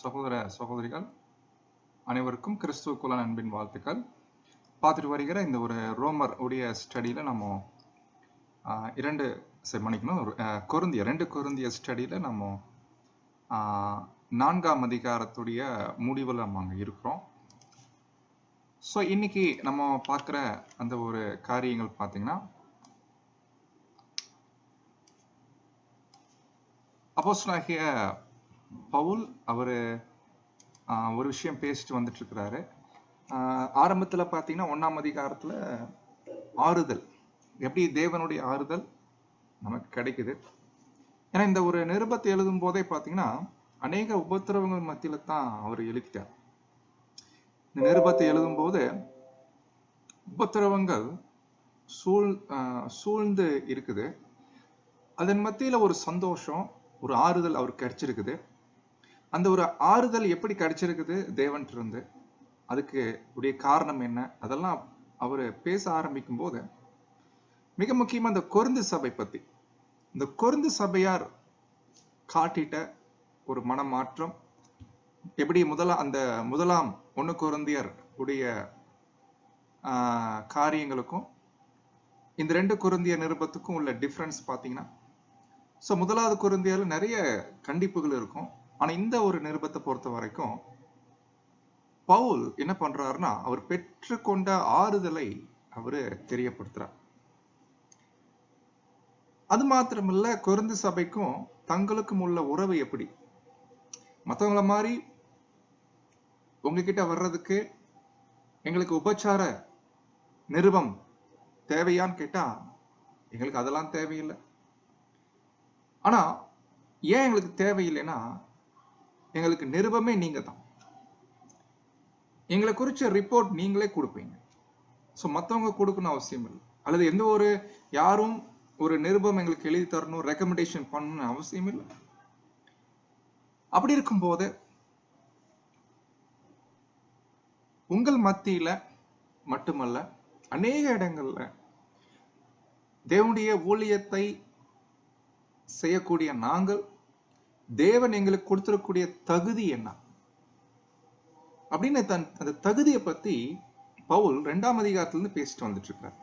சகோதர சகோதரிகள் அனைவருக்கும் கிறிஸ்துவுக்குள்ள அன்பின் வாழ்த்துக்கள். பார்த்துட்டு வருகிற இந்த ஒரு ரோமர் உடைய ஸ்டடியில் நம்ம ரெண்டு கொரிந்திய ஸ்டடியில் நம்ம 4ஆம் அதிகாரத்துடைய முடிவில் நம்ம அங்கே இருக்கிறோம். ஸோ இன்னைக்கு நம்ம பார்க்குற அந்த ஒரு காரியங்கள் பார்த்தீங்கன்னா, அப்போஸ்தலனாகிய பவுல் அவர் ஒரு விஷயம் பேசிட்டு வந்துட்டு இருக்கிறாரு. ஆரம்பத்தில் பார்த்தீங்கன்னா 1ஆம் அதிகாரத்தில் ஆறுதல், எப்படி தேவனுடைய ஆறுதல் நமக்கு கிடைக்குது. ஏன்னா இந்த ஒரு நிருபத்தை எழுதும் போதே பார்த்தீங்கன்னா அநேக உபத்திரவங்கள் மத்தியில தான் அவர் எழுதிட்டார். இந்த நிருபத்தை எழுதும் போது உபத்திரவங்கள் சூழ்ந்து இருக்குது. அதன் மத்தியில ஒரு சந்தோஷம், ஒரு ஆறுதல் அவருக்கு கிடைச்சிருக்குது. அந்த ஒரு ஆறுதல் எப்படி கிடைச்சிருக்குது தேவன்ட்டு இருந்து, அதுக்கு உடைய காரணம் என்ன, அதெல்லாம் அவர் பேச ஆரம்பிக்கும் போது மிக முக்கியமா இந்த கொரிந்து சபை பத்தி, இந்த கொரிந்து சபையார் காட்டிட்ட ஒரு மனமாற்றம், எப்படி அந்த முதலாம் 1 கொரிந்தியர் உடைய காரியங்களுக்கும் இந்த 2 கொரிந்தியர் நிருபத்துக்கும் உள்ள டிஃபரன்ஸ் பார்த்தீங்கன்னா, ஸோ 1வது கொரிந்தியர்ல நிறைய கண்டிப்புகள் இருக்கும். ஆனா இந்த ஒரு நிருபத்தை பொறுத்த வரைக்கும் பவுல் என்ன பண்றாருன்னா, அவர் பெற்றுக்கொண்ட ஆறுதலை அவரு தெரியப்படுத்துறார். அது மாத்திரமில்ல, கொரிந்து சபைக்கும் தங்களுக்கும் உள்ள உறவு எப்படி, மற்றவங்கள மாதிரி உங்ககிட்ட வர்றதுக்கு எங்களுக்கு உபச்சார நிருபம் தேவையான்னு கேட்டா எங்களுக்கு அதெல்லாம் தேவையில்லை. ஆனா ஏன் எங்களுக்கு தேவையில்லைன்னா, எங்களுக்கு நிருபமே நீங்க தான், எங்களை குறிச்ச ரிப்போர்ட் நீங்களே கொடுப்பீங்க. ஸோ மற்றவங்க கொடுக்கணும் அவசியம் இல்லை, அல்லது எந்த ஒரு யாரும் ஒரு நிருபம் எங்களுக்கு எழுதி தரணும், ரெக்கமெண்டேஷன் பண்ணணும் அவசியம் இல்லை. அப்படி இருக்கும்போது உங்கள் மத்தியில மட்டுமல்ல, அநேக இடங்கள்ல தேவனுடைய ஊழியத்தை செய்யக்கூடிய நாங்கள், தேவன் எங்களுக்கு கொடுத்திருக்கக்கூடிய தகுதி என்ன அப்படின்னு அந்த தகுதியை பத்தி பவுல் 2ஆம் அதிகாரத்திலிருந்து பேசிட்டு வந்துட்டு இருக்கார்.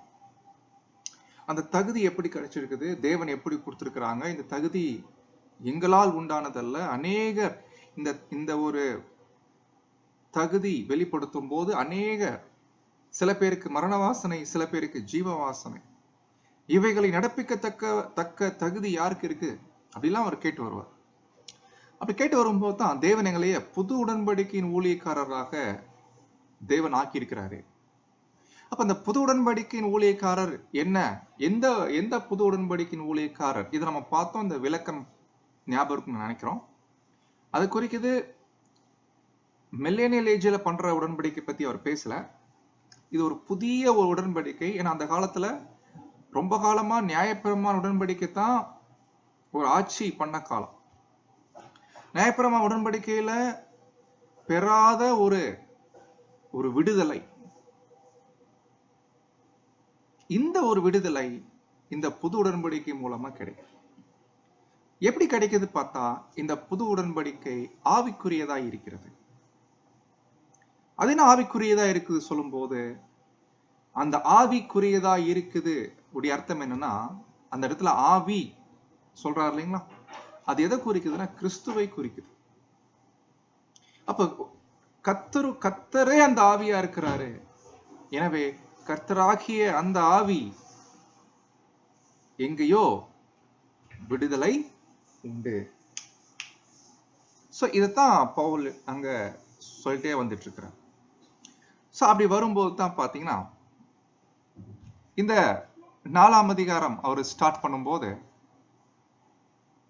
அந்த தகுதி எப்படி கிடைச்சிருக்குது, தேவன் எப்படி கொடுத்திருக்கிறாங்க, இந்த தகுதி எங்களால் உண்டானதல்ல, அநேகர் இந்த ஒரு தகுதி வெளிப்படுத்தும் போது சில பேருக்கு மரண வாசனை, சில பேருக்கு ஜீவ வாசனை, இவைகளை நடப்பிக்கத்தக்க தகுதி யாருக்கு இருக்கு அப்படிலாம் அவர் கேட்டு வருவார். அப்படி கேட்டு வரும்போது தான் தேவன் எங்களைய புது உடன்படிக்கையின் ஊழியக்காரராக தேவன் ஆக்கியிருக்கிறாரு. அப்ப அந்த புது உடன்படிக்கையின் ஊழியக்காரர் என்ன, எந்த புது உடன்படிக்கையின் ஊழியக்காரர், இதை நம்ம பார்த்தோம். இந்த விளக்கம் ஞாபகம் நினைக்கிறோம். அது குறிக்குது மில்லேனியல் ஏஜ்ல பண்ற உடன்படிக்கை பத்தி அவர் பேசல. இது ஒரு புதிய ஒரு உடன்படிக்கை. ஏன்னா அந்த காலத்துல ரொம்ப காலமா நியாயப்பிரமாண உடன்படிக்கை தான் ஒரு ஆட்சி பண்ண காலம். நியாயப்பிரமாண உடன்படிக்கையில பெறாத ஒரு விடுதலை, இந்த ஒரு விடுதலை இந்த புது உடன்படிக்கை மூலமா கிடைக்கும். எப்படி கிடைக்குது பார்த்தா, இந்த புது உடன்படிக்கை ஆவிக்குரியதா இருக்கிறது. அது என்ன ஆவிக்குரியதா இருக்குது சொல்லும் போது, அந்த ஆவிக்குரியதா இருக்குது உடைய அர்த்தம் என்னன்னா, அந்த இடத்துல ஆவி சொல்றாரு இல்லைங்களா, அது எதை குறிக்குதுன்னா கிறிஸ்துவை குறிக்குது. அப்ப கர்த்தரே அந்த ஆவியா இருக்கிறாரு. எனவே கர்த்தராகிய அந்த ஆவி எங்கேயோ விடுதலை உண்டு. சோ இதத்தான் பவுல் அங்க சொல்லிட்டே வந்துட்டு இருக்கிறார். சோ அப்படி வரும்போது தான் பாத்தீங்கன்னா, இந்த 4ஆம் அதிகாரம் அவர் ஸ்டார்ட் பண்ணும்போது,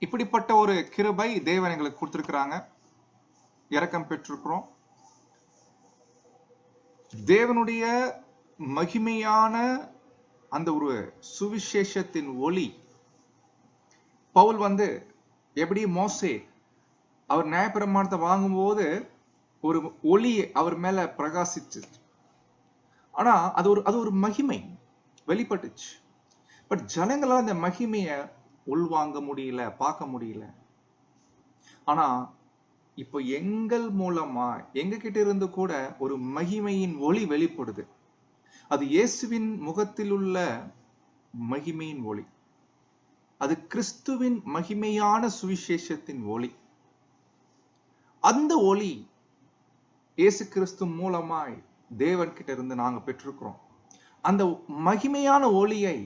இப்படிப்பட்ட ஒரு கிருபை தேவன் எங்களுக்கு கொடுத்திருக்கிறாங்க, இரக்கம் பெற்றிருக்கிறோம், தேவனுடைய மகிமையான அந்த ஒரு சுவிசேஷத்தின் ஒளி. பவுல் எப்படி மோசே அவர் நியாயப்பிரமாணத்தை வாங்கும்போது ஒரு ஒளி அவர் மேல பிரகாசிச்சு, ஆனா அது ஒரு மகிமை வெளிப்பட்டுச்சு. பட் ஜனங்களால் அந்த மகிமைய உள்வாங்க முடியல, பார்க்க முடியல. ஆனா இப்போ எங்கள் மூலமா எங்க கிட்ட இருந்து கூட ஒரு மகிமையின் ஒளி வெளிப்படுது. அது இயேசுவின் முகத்தில் உள்ள மகிமையின் ஒளி. அது கிறிஸ்துவின் மகிமையான சுவிசேஷத்தின் ஒளி. அந்த ஒளி இயேசு கிறிஸ்து மூலமாய் தேவன் கிட்ட இருந்து நாங்க பெற்றிருக்கிறோம். அந்த மகிமையான ஒளியை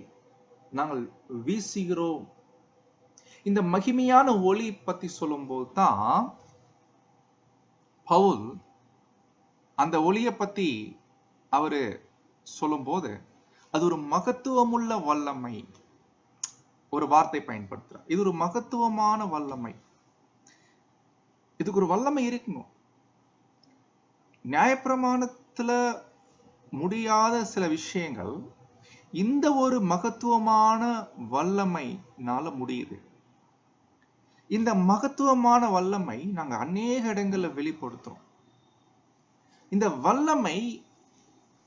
நாங்கள் வீசுகிறோம். இந்த மகிமையான ஒளி பத்தி சொல்லும்போது தான் பவுல் அந்த ஒளியை பத்தி அவரு சொல்லும்போது அது ஒரு மகத்துவமுள்ள வல்லமை ஒரு வார்த்தை பயன்படுத்துறார். இது ஒரு மகத்துவமான வல்லமை. இதுக்கு ஒரு வல்லமை இருக்கணும். நியாயப்பிரமாணத்துல முடியாத சில விஷயங்கள் இந்த ஒரு மகத்துவமான வல்லமைனால முடியுது. இந்த மகத்துவமான வல்லமை நாங்க அநேக இடங்கள்ல வெளிப்படுத்துறோம். இந்த வல்லமை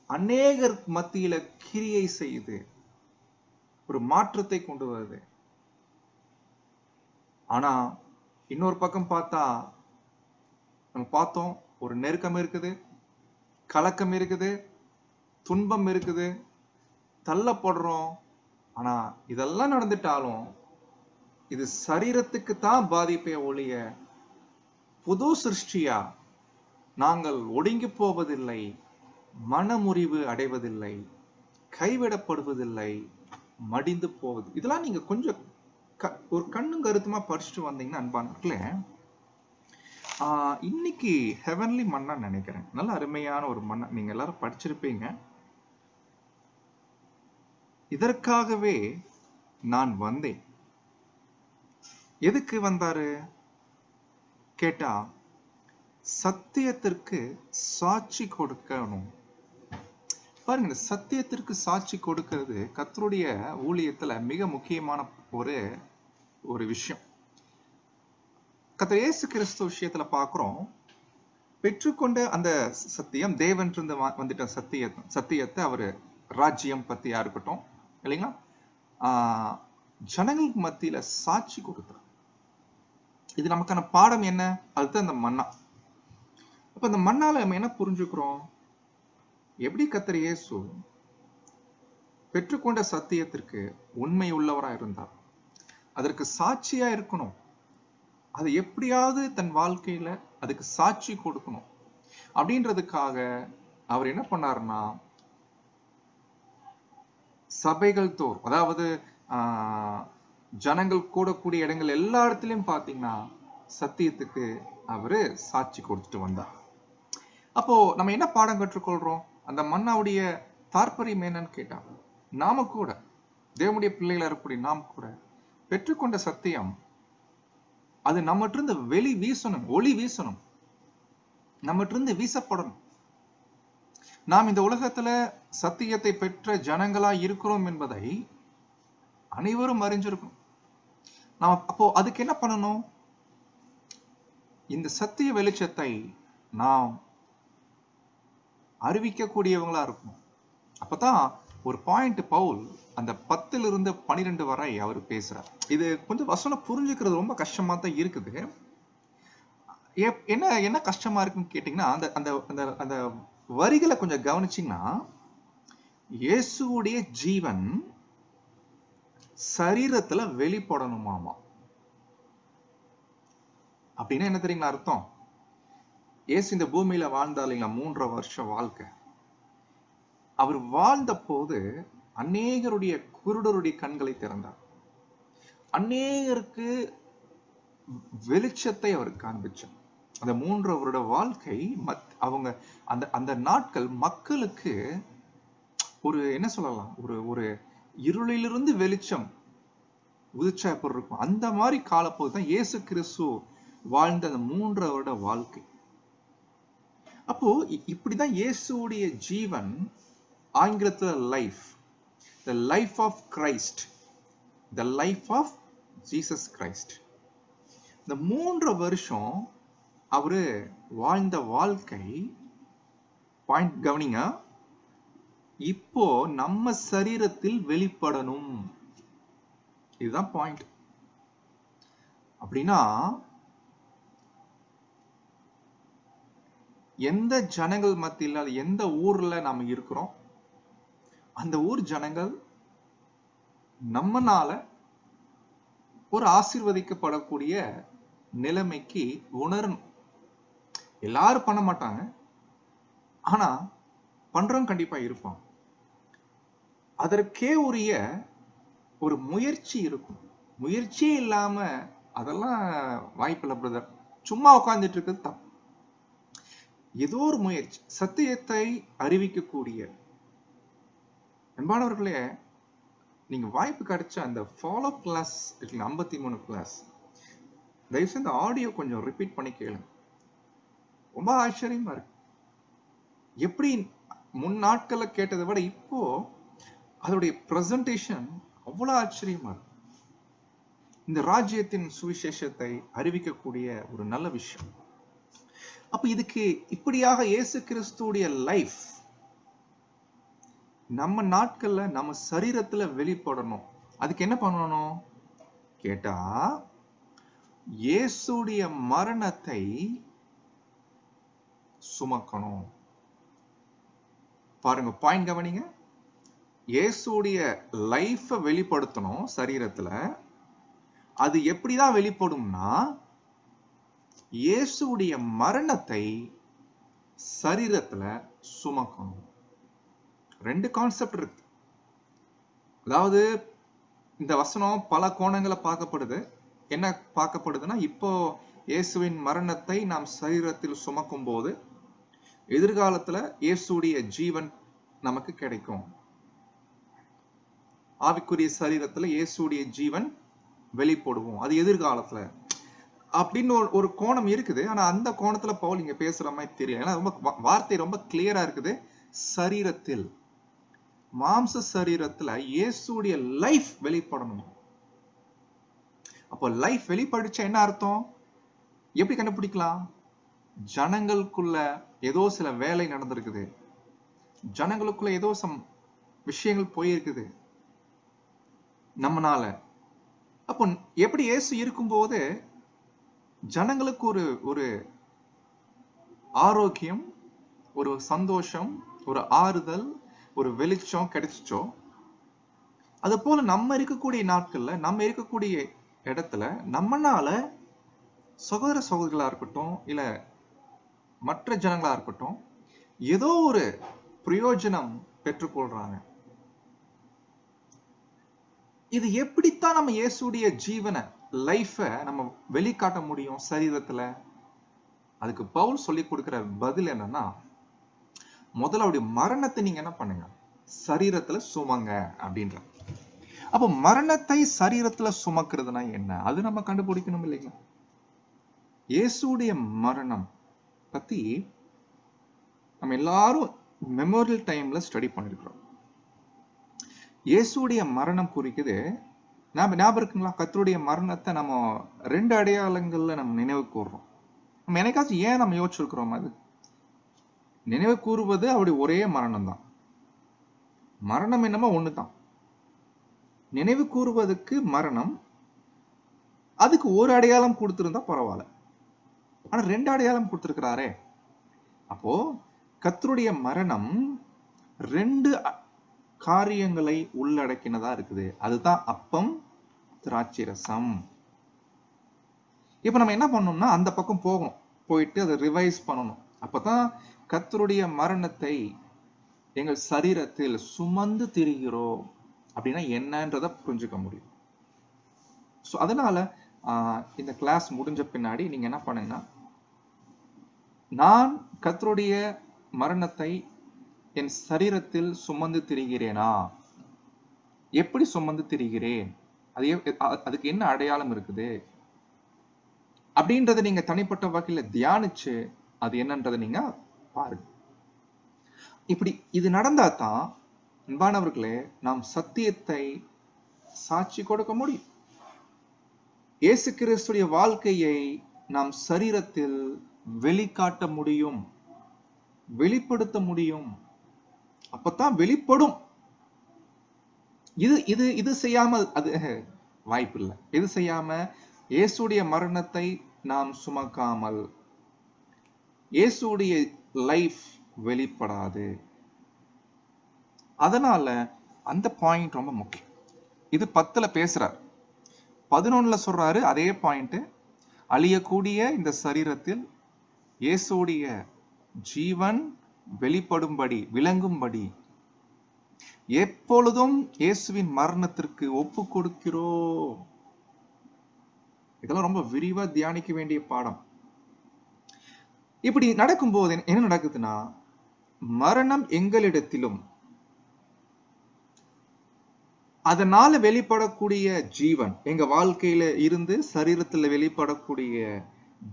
அநேகர் மத்தியில கிரியை செய்யுது, ஒரு மாற்றத்தை கொண்டு வருது. ஆனா இன்னொரு பக்கம் பார்த்தா நம்ம பார்த்தோம், ஒரு நெருக்கம் இருக்குது, கலக்கம் இருக்குது, துன்பம் இருக்குது, தள்ளப்படுறோம். ஆனா இதெல்லாம் நடந்துட்டாலும் இது சரீரத்துக்கு தான் பாதிப்பை ஒழிய புது சிருஷ்டியா நாங்கள் ஒடுங்கி போவதில்லை, மனமுறிவு அடைவதில்லை, கைவிடப்படுவதில்லை, மடிந்து போவது. இதெல்லாம் நீங்க கொஞ்சம் ஒரு கண்ணும் கருத்துமா படிச்சுட்டு வந்தீங்கன்னா அன்பானவர்களே, இன்னைக்கு ஹெவன்லி மன்னா நினைக்கிறேன். நல்ல அருமையான ஒரு மன்னா, நீங்க எல்லாரும் படிச்சிருப்பீங்க. இதற்காகவே நான் வந்தேன். எதுக்கு வந்தாரு கேட்டா, சத்தியத்திற்கு சாட்சி கொடுக்கணும். பாருங்க, இந்த சத்தியத்திற்கு சாட்சி கொடுக்கிறது கர்த்தருடைய ஊழியத்துல மிக முக்கியமான ஒரு விஷயம். கர்த்தர் இயேசு கிறிஸ்து விஷயத்துல பார்க்கிறோம், பெற்றுக்கொண்ட அந்த சத்தியம் தேவன் இருந்து வந்துட்ட சத்தியத்தை அவரு ராஜ்யம் பத்தியா இருக்கட்டும் இல்லைங்களா, ஜனங்களுக்கு மத்தியில சாட்சி கொடுத்தார். இது நமக்கான பாடம் என்ன? அதுதான் அந்த மன்னா. அப்ப இந்த மன்னால நம்ம என்ன புரிஞ்சுக்கிறோம்? எப்படி கர்த்தர் இயேசு பெற்றுக்கொண்ட சத்தியத்திற்கு உண்மை உள்ளவரா இருந்தார், அதற்கு சாட்சியா இருக்கணும், அது எப்படியாவது தன் வாழ்க்கையில அதுக்கு சாட்சி கொடுக்கணும் அப்படின்றதுக்காக அவர் என்ன பண்ணாருன்னா, சபைகள் தோறும், அதாவது ஜனங்கள் கூடக்கூடிய இடங்கள் எல்லா இடத்துலயும் பாத்தீங்கன்னா சத்தியத்துக்கு அவரு சாட்சி கொடுத்துட்டு வந்தார். அப்போ நம்ம என்ன பாடம் கற்றுக்கொள்றோம்? அந்த மன்னாவுடைய தாற்பயம் என்னன்னு கேட்டா, நாம கூட தேவனுடைய பிள்ளைகளா இருக்கக்கூடிய நாம் கூட பெற்றுக்கொண்ட சத்தியம் அது நம்மகிட்ட வெளி வீசணும், ஒளி வீசணும், நம்மகிட்ட வீசப்படணும். நாம் இந்த உலகத்துல சத்தியத்தை பெற்ற ஜனங்களா இருக்கிறோம் என்பதை அனைவரும் அறிஞ்சிருக்கணும். நாம் அப்போ அதுக்கு என்ன பண்ணணும்? இந்த சத்திய வெளிச்சத்தை நாம் அறிவிக்கக்கூடியவங்களா இருக்கணும். அப்பதான் ஒரு பாயிண்ட் பவுல் அந்த 10-12 வரை அவர் பேசுறார். இது கொஞ்சம் வசனம் புரிஞ்சுக்கிறது ரொம்ப கஷ்டமா தான் இருக்குது. என்ன கஷ்டமா இருக்குன்னு கேட்டீங்கன்னா, அந்த வரிகளை கொஞ்சம் கவனிச்சீங்கன்னா, இயேசுவுடைய ஜீவன் சரீரத்துல வெளிப்படணுமாமா. அப்படின்னா என்ன தெரியுங்களா அர்த்தம்? இயேசு இந்த பூமியில வாழ்ந்தார் இல்லைங்களா, 3.5 வருஷம் வாழ்க்கை. அவர் வாழ்ந்த போது அநேகருடைய குருடருடைய கண்களை திறந்தார், அநேகருக்கு வெளிச்சத்தை அவர் காண்பிச்சார். அந்த 3 வருட வாழ்க்கை அவங்க அந்த நாட்கள் மக்களுக்கு ஒரு என்ன சொல்லலாம், ஒரு இருளிலிருந்து வெளிச்சம் உதிச்சா எப்படி இருக்கும், அந்த மாதிரி காலப்போது தான் இயேசு கிறிஸ்து வாழ்ந்த அந்த 3 வருட வாழ்க்கை. அப்போ இப்படிதான் இயேசுடைய ஜீவன், ஆங்கிலத்துல life, the life of Christ, the life of Jesus Christ. இந்த 3 வருஷம் அவரு வாழ்ந்த வாழ்க்கை, பாயிண்ட் கவனிங்க, இப்போ நம்ம சரீரத்தில் வெளிப்படணும். இதுதான் பாயிண்ட். அப்படின்னா எந்த ஜனங்கள் மத்தியில், எந்த ஊர்ல நாம இருக்கிறோம், அந்த ஊர் ஜனங்கள் நம்மனால ஒரு ஆசீர்வதிக்கப்படக்கூடிய நிலைமைக்கு உணரணும். எல்லாரும் பண்ண மாட்டாங்க, ஆனா பண்றோம் கண்டிப்பா இருப்போம். அதற்கே உரிய ஒரு முயற்சி இருக்கும். முயற்சியே இல்லாம அதெல்லாம் வாய்ப்பில்லை பிரதர். சும்மா உட்கார்ந்துட்டு இருக்கிறது தப்பு. ஏதோ ஒரு முயற்சி, சத்தியத்தை அறிவிக்கக்கூடிய அன்பானவர்களே, நீங்க வாய்ப்பு கிடைச்ச அந்த ஃபாலோ கிளாஸ் 53 கிளாஸ் தயவுசெய்து இந்த ஆடியோ கொஞ்சம் ரிப்பீட் பண்ணி கேளுங்க. ரொம்ப ஆச்சரியமா இருக்கு. எப்படி முன் நாட்கள்ல கேட்டதை விட இப்போ அதோடைய பிரசன்டேஷன் அவ்வளவு ஆச்சரியமா இருக்கு. இந்த ராஜ்யத்தின் சுவிசேஷத்தை அறிவிக்கக்கூடிய ஒரு நல்ல விஷயம். அப்ப இதுக்கு இப்படியாக இயேசு கிறிஸ்துடைய லைஃப் நம்ம நாட்கள்ல நம்ம சரீரத்துல வெளிப்படணும். அதுக்கு என்ன பண்ணணும் கேட்டா, இயேசுடைய மரணத்தை சுமக்கணும். பாருங்க, பாயிண்ட் கவனிங்க. இயேசுடைய லைஃப வெளிப்படுத்தணும் சரீரத்துல. அது எப்படிதான் வெளிப்படும்னா, இயேசுடைய மரணத்தை சரீரத்துல சுமக்கணும். ரெண்டு கான்செப்ட் இருக்கு. அதாவது இந்த வசனம் பல கோணங்களை பார்க்கப்படுது. என்ன பார்க்கப்படுதுன்னா, இப்போ இயேசுவின் மரணத்தை நாம் சரீரத்தில் சுமக்கும் போது எதிர்காலத்துல இயேசுடைய ஜீவன் நமக்கு கிடைக்கும். ஆவிக்குரிய சரீரத்துல இயேசுடைய ஜீவன் வெளிப்படுவோம், அது எதிர்காலத்துல அப்படின்னு ஒரு கோணம் இருக்குது. ஆனா அந்த கோணத்துல பவுல் இங்க பேசுற மாதிரி தெரியல. ஏன்னா ரொம்ப வார்த்தை ரொம்ப கிளியரா இருக்குது. சரீரத்தில், மாம்ச சரீரத்துல இயேசுடைய லைஃப் வெளிப்படணும். அப்போ லைஃப் வெளிப்படுச்சா என்ன அர்த்தம்? எப்படி கண்டுபிடிக்கலாம்? ஜனங்களுக்குள்ள ஏதோ சில வேலை நடந்திருக்குது, ஜனங்களுக்குள்ள ஏதோ சம் விஷயங்கள் போயிருக்குது நம்மனால. அப்போ எப்படி இயேசு இருக்கும்போது ஜனங்களுக்கு ஒரு ஒரு ஆரோக்கியம், ஒரு சந்தோஷம், ஒரு ஆறுதல், ஒரு வெளிச்சம் கிடைச்சிச்சோ, அது போல நம்ம இருக்கக்கூடிய நாட்கள்ல, நம்ம இருக்கக்கூடிய இடத்துல நம்மனால சகோதர சகோதரிகளா இருக்கட்டும், இல்ல மற்ற ஜனங்களா இருக்கட்டும், ஏதோ ஒரு பிரயோஜனம் பெற்றுக்கொள்றாங்க. இது எப்படித்தான் நம்ம இயேசுடைய ஜீவனை, லைஃப நம்ம வெளிக்காட்ட முடியும் சரீரத்துல? அதுக்கு பவுல் சொல்லி கொடுக்கிற பதில் என்னன்னா, முதல்ல அவருடைய மரணத்தை நீங்க என்ன பண்ணுங்க, சரீரத்துல சுமங்க அப்படின்ற. அப்ப மரணத்தை சரீரத்துல சுமக்கிறதுனா என்ன, அது நம்ம கண்டுபிடிக்கணும் இல்லைங்களா? இயேசுடைய மரணம் பத்தி நம்ம எல்லாரும் மெமோரியல் டைம்ல ஸ்டடி பண்ணிருக்கிறோம். இயேசுடைய மரணம் குறிக்குது. ஞாபகம் இருக்குங்களா? கர்த்தருடைய மரணத்தை நம்ம ரெண்டு அடையாளங்கள்ல நம்ம நினைவு கூறுறோம். நம்ம என்னைக்காச்சும் ஏன் நம்ம யோசிச்சிருக்கிறோம்? அது நினைவு கூறுவது அவருடைய ஒரே மரணம் தான். மரணம் என்னமோ ஒண்ணுதான். நினைவு கூறுவதற்கு மரணம், அதுக்கு ஒரு அடையாளம் கொடுத்திருந்தா பரவாயில்ல. ஆனா ரெண்டு அடையாளம் கொடுத்திருக்கிறாரே. அப்போ கர்த்தருடைய மரணம் ரெண்டு காரியங்களை உள்ளடக்கினதா இருக்குது. அதுதான் அப்பம், திராட்சை ரசம். இப்ப நம்ம என்ன பண்ணணும்னா, அந்த பக்கம் போகணும், போயிட்டு அதை ரிவைஸ் பண்ணணும். அப்பதான் கர்த்தருடைய மரணத்தை எங்கள் சரீரத்தில் சுமந்து திரிகிறோம் அப்படின்னா என்னன்றத புரிஞ்சுக்க முடியும். ஸோ அதனால இந்த கிளாஸ் முடிஞ்ச பின்னாடி நீங்க என்ன பண்ணுங்கன்னா, நான் கர்த்தருடைய மரணத்தை என் சரீரத்தில் சுமந்து திரிகிறேனா, எப்படி சுமந்து திரிகிறேன், அதுக்கு என்ன அடையாளம் இருக்குது அப்படின்றத நீங்க தனிப்பட்ட வகையில தியானிச்சு அது என்னன்றதை நீங்க பாருங்க. இப்படி இது நடந்தா தான் அன்பானவர்களே, நாம் சத்தியத்தை சாட்சி கொடுக்க முடியும். இயேசு கிறிஸ்துடைய வாழ்க்கையை நாம் சரீரத்தில் வெளிக்காட்ட முடியும், வெளிப்படுத்த முடியும். அப்பதான் வெளிப்படும். இது இது இது செய்யாம அது வாய்ப்பு இல்லை. இது செய்யாம இயேசுடைய மரணத்தை நாம் சுமக்காமல், இயேசுடைய லைஃப் வெளிப்படாது. அதனால அந்த பாயிண்ட் ரொம்ப முக்கியம். இது 10ல பேசுறார், 11ல சொல்றாரு அதே பாயிண்ட். அழியக்கூடிய இந்த சரீரத்தில் இயேசுடைய ஜீவன் வெளிப்படும்படி, விளங்கும்படி எப்பொழுதும் இயேசுவின் மரணத்திற்கு ஒப்பு கொடுக்கிறோம். இதெல்லாம் ரொம்ப விரிவா தியானிக்க வேண்டிய பாடம். இப்படி நடக்கும்போது என்ன நடக்குதுன்னா, மரணம் எங்களிடத்திலும் அதனால வெளிப்படக்கூடிய ஜீவன், எங்க வாழ்க்கையில இருந்து சரீரத்துல வெளிப்படக்கூடிய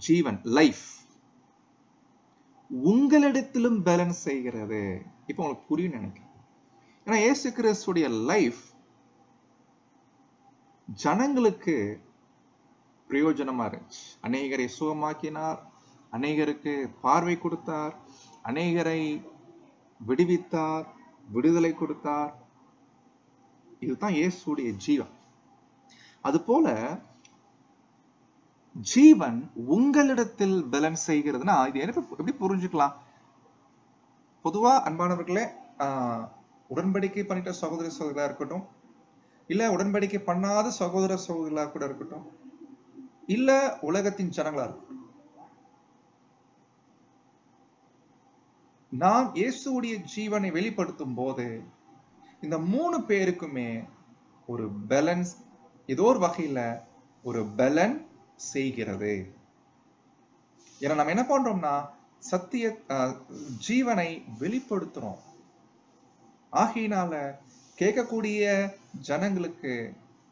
ஜீவன், லைஃப் உங்களிடத்திலும் பேலன்ஸ் செய்கிறது. இப்ப உங்களுக்கு புரியும் நினைக்கிறேன். ஏன்னா இயேசு கிறிஸ்துடைய லைஃப் ஜனங்களுக்கு பிரயோஜனமா இருந்துச்சு. அநேகரை சுகமாக்கினார், அநேகருக்கு பார்வை கொடுத்தார், அநேகரை விடுவித்தார், விடுதலை கொடுத்தார். இதுதான் இயேசுடைய ஜீவன். அது போல ஜீவன் உங்களிடத்தில் பேலன்ஸ் செய்கிறதுனா இது எப்படி புரிஞ்சுக்கலாம்? பொதுவா அன்பானவர்களே, உடன்படிக்கை பண்ணிட்ட சகோதர சகோதரா இருக்கட்டும், இல்ல உடன்படிக்கை பண்ணாத சகோதர சகோதரா கூட இருக்கட்டும், இல்ல உலகத்தின் ஜனங்களா இருக்கட்டும், நாம் இயேசுடைய ஜீவனை வெளிப்படுத்தும் போது இந்த 3 பேருக்குமே ஒரு பேலன்ஸ், ஏதோ ஒரு வகையில ஒரு பலன் செய்கிறது. ஏன்னா நம்ம என்ன பண்றோம்னா, சத்திய ஜீவனை வெளிப்படுத்துறோம். ஆகையினால கேட்கக்கூடிய ஜனங்களுக்கு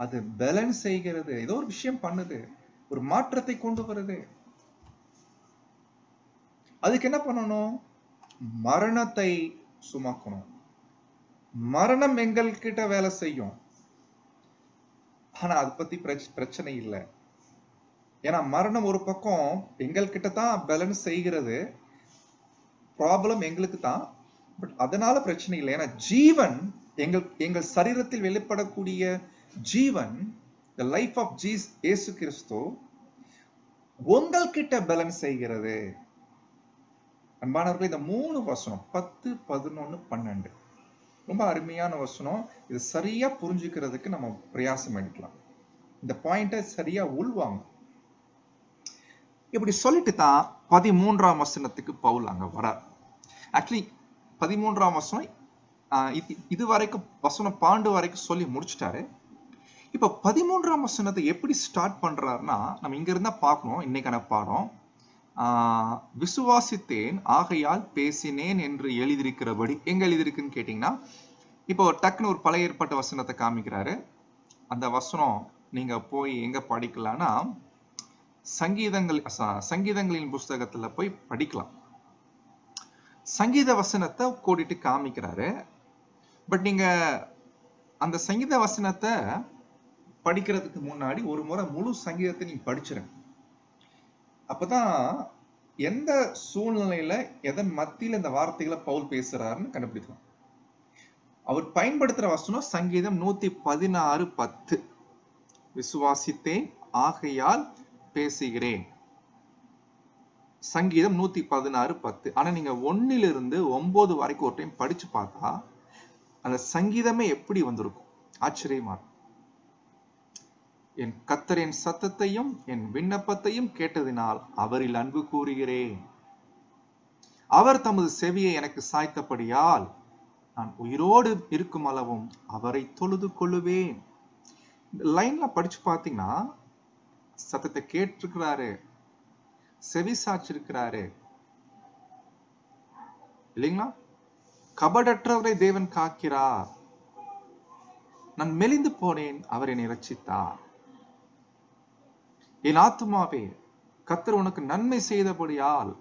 அது பேலன்ஸ் செய்கிறது, ஏதோ ஒரு விஷயம் பண்ணுது, ஒரு மாற்றத்தை கொண்டு வருது. அதுக்கு என்ன பண்ணணும்? மரணத்தை சுமக்கணும். மரணம் எங்கள் கிட்ட வேலை செய்யும், ஆனா அதை பத்தி பிரச்சனை இல்லை. ஏன்னா மரணம் ஒரு பக்கம் எங்கள் கிட்ட தான் பேலன்ஸ் செய்கிறது, ப்ராப்ளம் எங்களுக்கு தான், பட் அதனால பிரச்சனை இல்லை. ஏன்னா ஜீவன், எங்கள் சரீரத்தில் வெளிப்படக்கூடிய ஜீவன், the life of Jesus இயேசு கிறிஸ்து உங்கள் கிட்ட பேலன்ஸ் செய்கிறது. அன்பானவர்களே, இந்த 3 வசனம் 10, 11, 12 ரொம்ப அருமையான வசனம். இது சரியா புரிஞ்சுக்கிறதுக்கு நம்ம பிரயாசம் எடுக்கலாம். இந்த பாயிண்ட சரியா உள்வாங்க. இப்படி சொல்லிட்டு தான் 13ஆம் வசனத்துக்கு பவுல் அங்க வரார். ஆக்சுவலி 13ஆம் வசனம் இது வரைக்கும் வசனம் 12 வரைக்கும் சொல்லி முடிச்சுட்டாரு. இப்ப 13ஆம் வசனத்தை எப்படி ஸ்டார்ட் பண்றாருன்னா, நம்ம இங்க இருந்தா பார்க்கணும். இன்னைக்கான பாடம், விசுவாசித்தேன் ஆகையால் பேசினேன் என்று எழுதியிருக்கிறபடி. எங்க எழுதியிருக்குன்னு கேட்டீங்கன்னா, இப்போ டக்குன்னு ஒரு பழைய ஏற்பட்ட வசனத்தை காமிக்கிறாரு. அந்த வசனம் நீங்க போய் எங்க படிக்கலாம்னா, சங்கீதங்களின் புஸ்தகத்துல போய் படிக்கலாம். சங்கீத வசனத்தை கோடிட்டு காமிக்கிறாரு. பட் நீங்க அந்த சங்கீத வசனத்தை படிக்கிறதுக்கு முன்னாடி ஒரு முறை முழு சங்கீதத்தை நீங்க படிச்சிருங்க. அப்பதான் எந்த சூழ்நிலையில எதன் மத்தியில இந்த வார்த்தைகளை பவுல் பேசுறாருன்னு கண்டுபிடிக்கலாம். அவர் பயன்படுத்துற வசனம் சங்கீதம் 116:10. விசுவாசித்தேன் ஆகையால் பேசுகிறேன். சங்கீதம் 116:10. ஆனா நீங்க 1லிருந்து 9 வரைக்கும் ஒரு டைம் படிச்சு பார்த்தா அந்த சங்கீதமே எப்படி வந்திருக்கும், ஆச்சரியமா இருக்கும். என் கர்த்தர் என் சத்தத்தையும் என் விண்ணப்பத்தையும் கேட்டதினால் அவரில் அன்பு கூறுகிறேன். அவர் தமது செவியை எனக்கு சாய்த்தபடியால் நான் உயிரோடு இருக்கும் அளவும் அவரை தொழுது கொள்ளுவேன். இந்த லைன்ல படிச்சு பாத்தீங்கன்னா, சத்தத்தை கேட்டிருக்கிறாரு, செவி சாய்ச்சிருக்கிறாரு இல்லைங்களா? கபடற்றவரை தேவன் காக்கிறார். நான் மெலிந்து போனேன், அவர் என்னை ரட்சித்தார். என் ஆத்துமாவே கர்த்தர் உனக்கு நன்மை செய்தபடியால்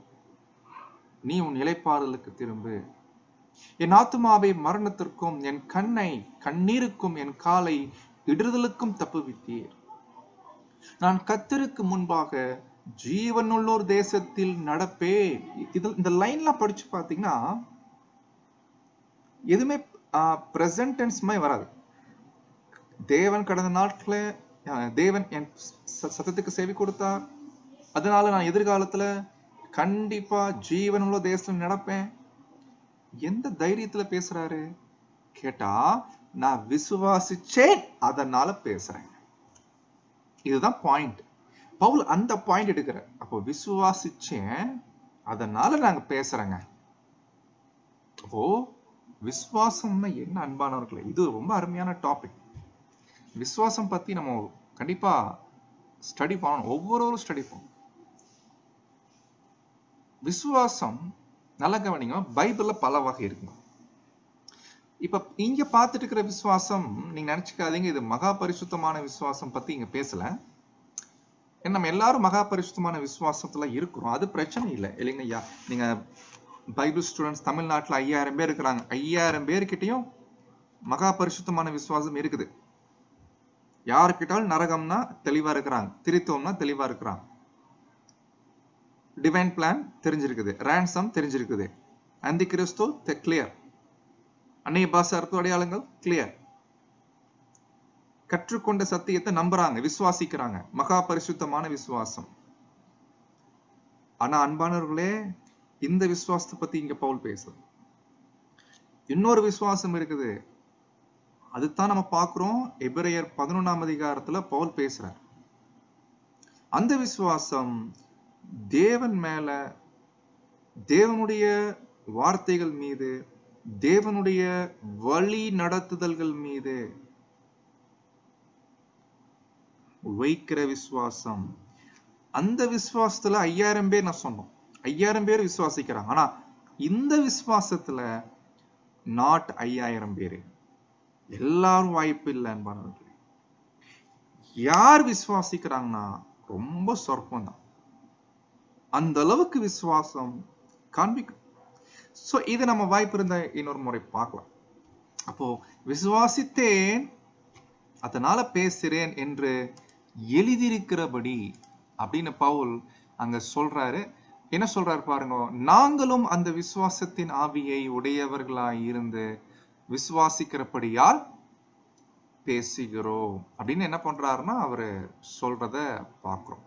நீ உன் இளைப்பாறுதலுக்கு திரும்பு. என் ஆத்துமாவை மரணத்திற்கும் என் கண்ணை கண்ணீருக்கும் என் காலை இடறுதலுக்கும் தப்புவித்தீர். நான் கர்த்தருக்கு முன்பாக ஜீவனுள்ளோர் தேசத்தில் நடப்பேன். இந்த லைன்லாம் படிச்சு பாத்தீங்கன்னா எதுவுமே பிரசன்ட் டென்ஸ் மாதிரி வராது. தேவன் கடந்த நாட்கள தேவன் என் சத்தத்துக்கு செவி கொடுத்தார், அதனால நான் எதிர்காலத்துல கண்டிப்பா ஜீவனுள்ள தேசம் நடப்பேன். எந்த தைரியத்துல பேசுறாரு கேட்டா, நான் விசுவாசிச்சேன் அதனால பேசுறேன். இதுதான் பாயிண்ட். பவுல் அந்த பாயிண்ட் எடுக்கிற. அப்போ விசுவாசிச்சேன் அதனால நாங்க பேசுறேங்க. அப்போ விசுவாசம்னா என்ன அன்பானவர்களே? இது ரொம்ப அருமையான டாபிக். விசுவாசம் பத்தி நம்ம கண்டிப்பா ஸ்டடி பண்ணணும். ஒவ்வொருவரும் ஸ்டடி பண்ணணும். விசுவாசம் நல்ல கவனிங்க, பைபிள்ல பல வகை இருக்குங்க. இப்ப இங்க பார்த்துட்டு இருக்கிற விசுவாசம் நீங்க நினைச்சுக்காதீங்க இது மகா பரிசுத்தமான விசுவாசம் பத்தி இங்க பேசல. நம்ம எல்லாரும் மகா பரிசுத்தமான விசுவாசத்துல இருக்கிறோம். அது பிரச்சனை இல்லை இல்லைங்கய்யா. நீங்க பைபிள் ஸ்டூடெண்ட்ஸ் தமிழ்நாட்டுல 5000 பேர் இருக்கிறாங்க. 5000 பேர்கிட்டையும் மகா பரிசுத்தமான விசுவாசம் இருக்குது. யாருக்கிட்டாலும் நரகம்னா தெளிவா இருக்கிறாங்க, திரித்துவம்னா தெளிவா இருக்கிறாங்க, டிவைன் பிளான் தெரிஞ்சிருக்குது, ரான்சம் தெரிஞ்சிருக்குது, அந்தி கிறிஸ்து கிளியர், அந்நிய பாஷை அர்த்த அடையாளங்கள் கிளியர், கற்றுக்கொண்ட சத்தியத்தை நம்புறாங்க, விசுவாசிக்கிறாங்க. மகா பரிசுத்தமான விசுவாசம். ஆனா அன்பானவர்களே, இந்த விசுவாசத்தை பத்தி இங்க பவுல் பேசுது. இன்னொரு விசுவாசம் இருக்குது. அதுதான் நம்ம பார்க்கிறோம் எபிரேயர் 11ஆம் அதிகாரத்துல பவுல் பேசுறார். அந்த விசுவாசம் தேவன் மேல, தேவனுடைய வார்த்தைகள் மீது, தேவனுடைய வழி நடத்துதல்கள் மீது வைக்கிற விசுவாசம். அந்த விசுவாசத்துல 5000 பேர் நான் சொன்னோம், 5000 பேர் விசுவாசிக்கிறாங்க. ஆனா இந்த விசுவாசத்துல நாட் 5000 பேரு, எல்லாரும் வாய்ப்பு இல்லை அன்பானவர்களே. யார் விசுவாசிக்கிறாங்கன்னா ரொம்ப சொற்பம் தான். அந்த அளவுக்கு விசுவாசம் காண்பிக்கும். சோ இது நம்ம வாய்ப்பு இருந்த இன்னொரு முறை பார்க்கலாம். அப்போ விசுவாசித்தேன் அதனால பேசுறேன் என்று எழுதியிருக்கிறபடி அப்படின்னு பவுல் அங்க சொல்றாரு. என்ன சொல்றாரு பாருங்க, நாங்களும் அந்த விசுவாசத்தின் ஆவியை உடையவர்களாய் இருந்து விசுவாசிக்கிறபடியால் பேசுகிறோம் அப்படின்னு என்ன பண்றாருன்னா அவரு சொல்றத பார்க்கிறோம்.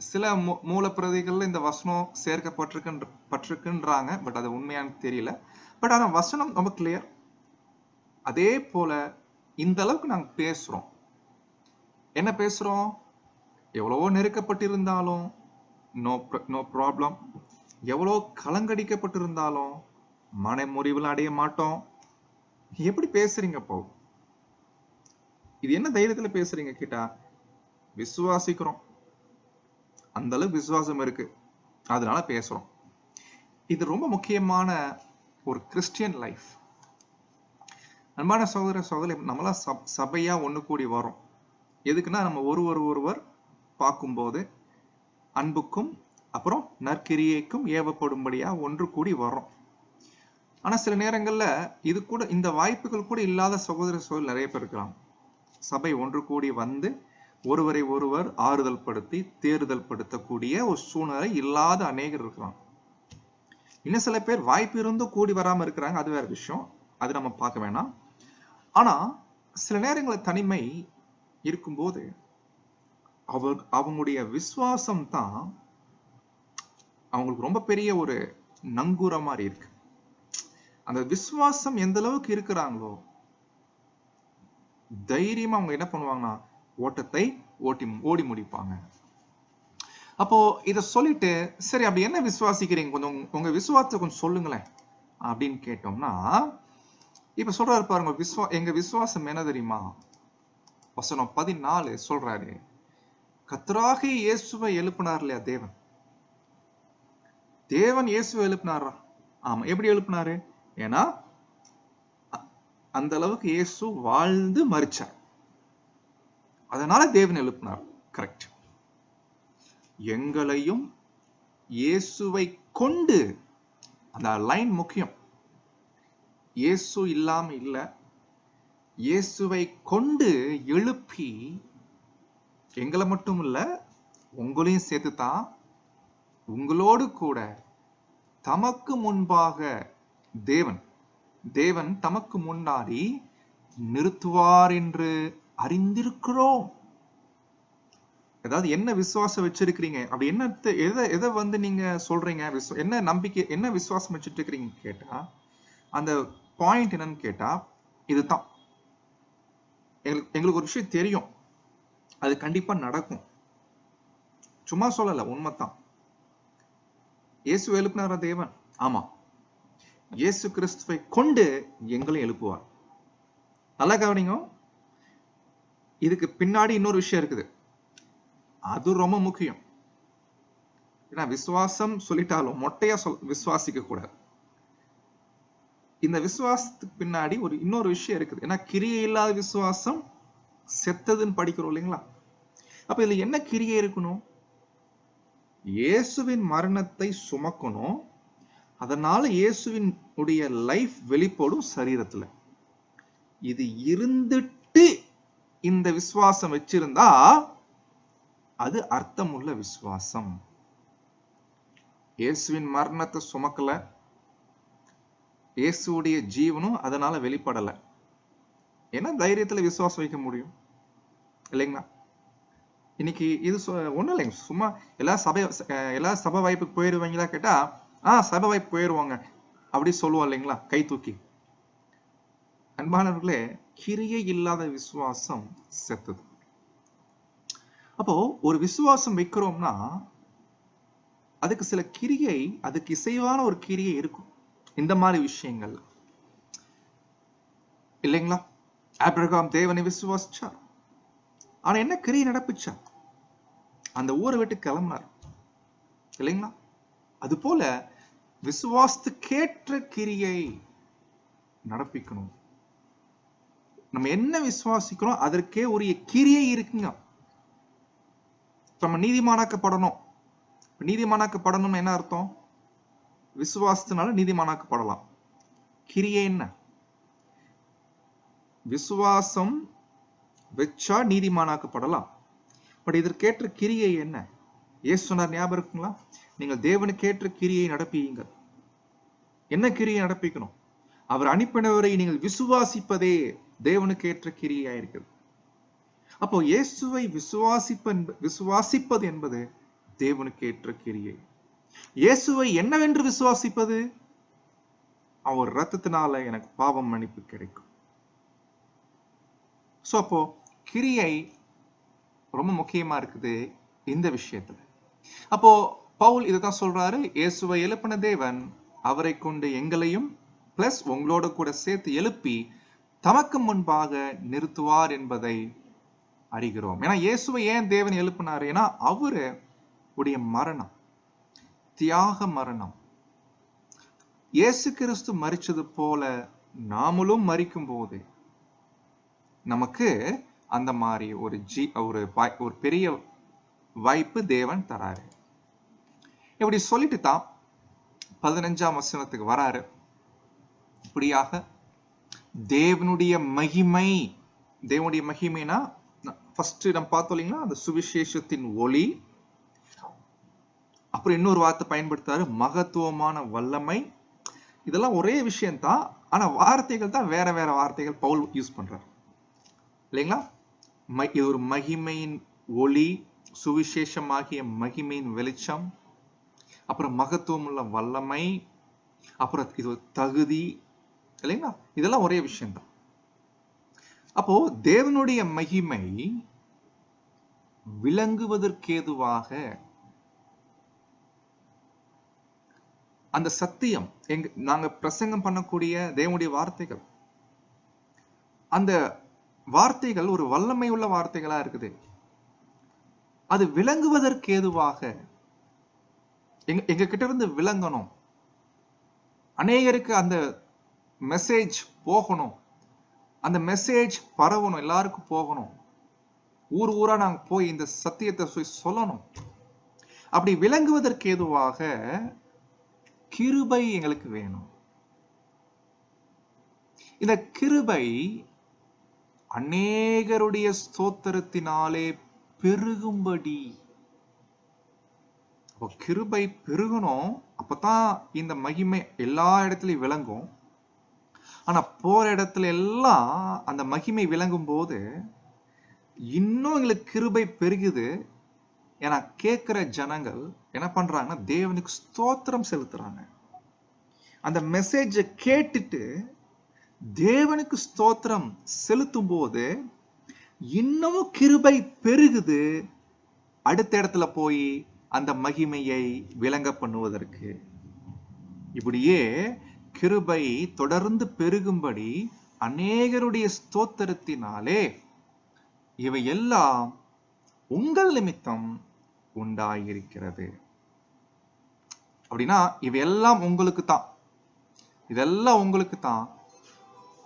சில மூல பிரதிகள்ல இந்த வசனம் சேர்க்கப்பட்டிருக்குன்றாங்க. பட் அது உண்மையானு தெரியல. பட் ஆனா வசனம் ரொம்ப கிளியர். அதே போல இந்த அளவுக்கு நாங்க பேசுறோம். என்ன பேசுறோம்? எவ்வளவோ நெருக்கப்பட்டிருந்தாலும் நோ ப்ராப்ளம், எவ்வளோ கலங்கடிக்கப்பட்டிருந்தாலும் மன முறிவில் அடைய மாட்டோம். எப்படி பேசுறீங்க போ? இது என்ன தைரியத்துல பேசுறீங்க கேட்டா, விசுவாசிக்கிறோம், அந்த அளவுக்கு விசுவாசம் இருக்கு, அதனால பேசுறோம். இது ரொம்ப முக்கியமான ஒரு கிறிஸ்டியன் லைஃப். அன்பான சகோதர சகோதரி, நம்மளாம் சபையா ஒண்ணு கூடி வரோம். எதுக்குன்னா நம்ம ஒருவர் பார்க்கும்போது அன்புக்கும் அப்புறம் நற்கிரியைக்கும் ஏவப்படும்படியா ஒன்று கூடி வர்றோம். ஆனா சில நேரங்கள்ல இது கூட, இந்த வாய்ப்புகள் கூட இல்லாத சகோதர சகோதரி நிறைய பேர் இருக்கிறாங்க. சபை ஒன்று கூடி வந்து ஒருவரை ஒருவர் ஆறுதல் படுத்தி தேறுதல் படுத்தக்கூடிய ஒரு சூழ்நிலை இல்லாத அநேகர் இருக்கிறாங்க. இன்னும் சில பேர் வாய்ப்பு இருந்தும் கூடி வராம இருக்கிறாங்க, அது வேற விஷயம், அது நம்ம பார்க்க வேணாம். ஆனா சில நேரங்களில் தனிமை இருக்கும்போது அவங்களுடைய விசுவாசம் தான் அவங்களுக்கு ரொம்ப பெரிய ஒரு நங்கூர மாதிரி இருக்கு. அந்த விசுவாசம் எந்த அளவுக்கு இருக்கிறாங்களோ தைரியமா அவங்க என்ன பண்ணுவாங்கன்னா ஓட்டத்தை ஓடி முடிப்பாங்க. அப்போ இத சொல்லிட்டு, சரி அப்படி என்ன விசுவாசிக்கிறீங்க, கொஞ்சம் உங்க விசுவாசத்தை கொஞ்சம் சொல்லுங்களேன் அப்படின்னு கேட்டோம்னா, இப்ப சொல்றாரு பாருங்க, எங்க விசுவாசம் என்ன தெரியுமா? வசனம் 14 சொல்றாரு, கர்த்தராகிய இயேசுவை எழுப்பினார் இல்லையா தேவன். தேவன் இயேசுவை எழுப்பினாரா? ஆமா. எப்படி எழுப்பினாரு? ஏன்னா அந்த அளவுக்கு இயேசு வாழ்ந்து மரிச்சார், அதனால தேவன் எழுப்பினார். கரெக்ட். எங்களையும் இயேசுவை கொண்டு, அந்த லைன் முக்கியம், இயேசு இல்லாம இல்ல, இயேசுவை கொண்டு எழுப்பி எங்களை மட்டும் இல்ல உங்களையும் சேர்த்துதான் உங்களோடு கூட தமக்கு முன்பாக தேவன் தமக்கு முன்னாடி நிறுத்துவார் என்று அறிந்திருக்கிறோம். ஏதாவது என்ன விசுவாசம் வச்சிருக்கிறீங்க, அப்படி என்ன எதை வந்து நீங்க சொல்றீங்க, என்ன நம்பிக்கை, என்ன விசுவாசம் வச்சுட்டு இருக்கிறீங்க கேட்டா, அந்த பாயிண்ட் என்னன்னு கேட்டா இதுதான். எங்களுக்கு ஒரு விஷயம் தெரியும், அது கண்டிப்பா நடக்கும். சும்மா சொல்லல, உண்மைதான். இயேசு எழுப்பினார தேவன், ஆமா. இயேசு கிறிஸ்துவை கொண்டு எங்களையும் எழுப்புவார். நல்லா கவனிங்க, இதுக்கு பின்னாடி இன்னொரு விஷயம் இருக்குது, அது ரொம்ப முக்கியம். ஏன்னா விசுவாசம் சொல்லிட்டாலும் மொட்டையா விசுவாசிக்க கூடாது. இந்த விசுவாசத்துக்கு பின்னாடி இன்னொரு விஷயம் இருக்குது. ஏன்னா கிரியை இல்லாத விசுவாசம் செத்ததுன்னு படிக்கிறோம் இல்லைங்களா? அப்ப இதுல என்ன கிரியை இருக்கணும்? இயேசுவின் மரணத்தை சுமக்கணும். அதனால இயேசுவின் உடைய லைஃப் வெளிப்படும் சரீரத்துல. இது இருந்துட்டு இந்த விசுவாசம் வச்சிருந்தா அது அர்த்தமுள்ள விசுவாசம். இயேசுவின் மரணத்தை சுமக்கல, இயேசுடைய ஜீவனும் அதனால வெளிப்படல. ஏன்னா தைரியத்துல விசுவாசம் வைக்க முடியும் இல்லைங்களா? இன்னைக்கு இது ஒண்ணும் இல்லைங்க, சும்மா எல்லா சபை வாய்ப்புக்கு போயிடுவாங்களா கேட்டா, சபை வாய்ப்பு போயிடுவாங்க அப்படி சொல்லுவோம் இல்லைங்களா, கை தூக்கி. அன்பானவர்களே, கிரியை இல்லாத விசுவாசம் செத்தது. அப்போ ஒரு விசுவாசம் வைக்கிறோம்னா அதுக்கு சில கிரியை, அதுக்கு இசைவான ஒரு கிரியை இருக்கும். இந்த மாதிரி விஷயங்கள் இல்லைங்களா? ஆபிரகாம் தேவனை விசுவாசிச்சார், ஆனா என்ன கிரியை நடப்பிச்சார்? அந்த ஊரை விட்டு கிளம்பினார் இல்லைங்களா? அது போல விசுவாசத்துக்கேற்ற கிரியை நடப்பிக்கணும். நம்ம என்ன விசுவாசிக்கிறோம் அதற்கே உரிய கிரியை இருக்குங்க. நம்ம நீதிமானாக்கப்படணும். நீதிமானாக்கப்படணும்னு என்ன அர்த்தம்? விசுவாசத்தினால நீதிமானாக்கப்படலாம். கிரியை என்ன? விசுவாசம் வச்சா நீதிமானாக்கப்படலாம். பட் இதற்கேற்ற கிரியை என்ன? இயேசு சொன்னார், ஞாபகம் இருக்குங்களா? நீங்கள் தேவனுக்கேற்ற கிரியை நடப்பீங்க. என்ன கிரியை நடப்பிக்கணும்? அவர் அனுப்பினவரை நீங்கள் விசுவாசிப்பதே தேவனுக்கேற்ற கிரியா இருக்கிறது. அப்போ இயேசுவை விசுவாசிப்பது என்பது தேவனுக்கேற்ற கிரியை. இயேசுவை என்னவென்று விசுவாசிப்பது? அவர் ரத்தத்தினால எனக்கு பாவம் மன்னிப்பு கிடைக்கும். சோ அப்போ கிரியை ரொம்ப முக்கியமா இருக்குது இந்த விஷயத்துல. அப்போ பவுல் இதைத்தான் சொல்றாரு, இயேசுவை எழுப்பின தேவன் அவரை கொண்டு எங்களையும் பிளஸ் உங்களோட கூட சேர்த்து எழுப்பி தமக்கு முன்பாக நிறுத்துவார் என்பதை அறிகிறோம். ஏன்னா இயேசுவை ஏன் தேவன் எழுப்பினார்? ஏன்னா அவரு உடைய மரணம், தியாக மரணம், இயேசு கிறிஸ்து மரிச்சது போல நாமளும் மரிக்கும் போது நமக்கு அந்த மாதிரி ஒரு பெரிய வாய்ப்பு தேவன் தராரு. இப்படி சொல்லிட்டு தான் 15ஆம் வசனத்துக்கு வராரு. இப்படியாக தேவனுடைய மகிமைனா ஃபர்ஸ்ட் நம்ம பார்த்தோம் இல்லைங்களா, அந்த சுவிசேஷத்தின் ஒளி. அப்புறம் இன்னொரு வார்த்தை பயன்படுத்தாரு, மகத்துவமான வல்லமை. இதெல்லாம் ஒரே விஷயம்தான், ஆனா வார்த்தைகள் தான் வேற வேற வார்த்தைகள் பவுல் யூஸ் பண்றாரு இல்லைங்களா? இது ஒரு மகிமையின் ஒளி, சுவிசேஷமாகிய மகிமையின் வெளிச்சம், அப்புறம் மகத்துவம் உள்ள வல்லமை, அப்புறம் இது தகுதி இல்லைங்களா? இதெல்லாம் ஒரே விஷயம்தான். அப்போ தேவனுடைய மகிமை விளங்குவதற்கேதுவாக அந்த சத்தியம், நாங்க பிரசங்கம் பண்ணக்கூடிய தேவனுடைய வார்த்தைகள், அந்த வார்த்தைகள் ஒரு வல்லமை உள்ள வார்த்தைகளா இருக்குது. அது விளங்குவதற்கேதுவாக எங்க கிட்ட இருந்து விளங்கணும், அநேகருக்கு அந்த மெசேஜ் போகணும், அந்த மெசேஜ் பரவணும், எல்லாருக்கும் போகணும், ஊர் ஊரா நாங்க போய் இந்த சத்தியத்தை சொல்லணும். அப்படி விளங்குவதற்கேதுவாக கிருபை எங்களுக்கு வேணும். இந்த கிருபை அநேகருடைய ஸ்தோத்திரத்தினாலே பெருகும்படி. கிருபை பெருகணும், அப்பதான் இந்த மகிமை எல்லா இடத்துலயும் விளங்கும். ஆனா போற இடத்துல எல்லாம் அந்த மகிமை விளங்கும் போது இன்னும் எங்களுக்கு கிருபை பெருகுது. ஏன்னா கேட்கிற ஜனங்கள் என்ன பண்றாங்கன்னா தேவனுக்கு ஸ்தோத்திரம் செலுத்துறாங்க. அந்த மெசேஜை கேட்டுட்டு தேவனுக்கு ஸ்தோத்திரம் செலுத்தும் போது இன்னமும் கிருபை பெருகுது, அடுத்த இடத்துல போய் அந்த மகிமையை விளங்க பண்ணுவதற்கு. இப்படியே கிருபை தொடர்ந்து பெருகும்படி அநேகருடைய ஸ்தோத்திரத்தினாலே இவை எல்லாம் உங்கள் நிமித்தம் உண்டாயிருக்கிறது. அப்படின்னா இவையெல்லாம் உங்களுக்கு தான், இதெல்லாம் உங்களுக்கு தான்.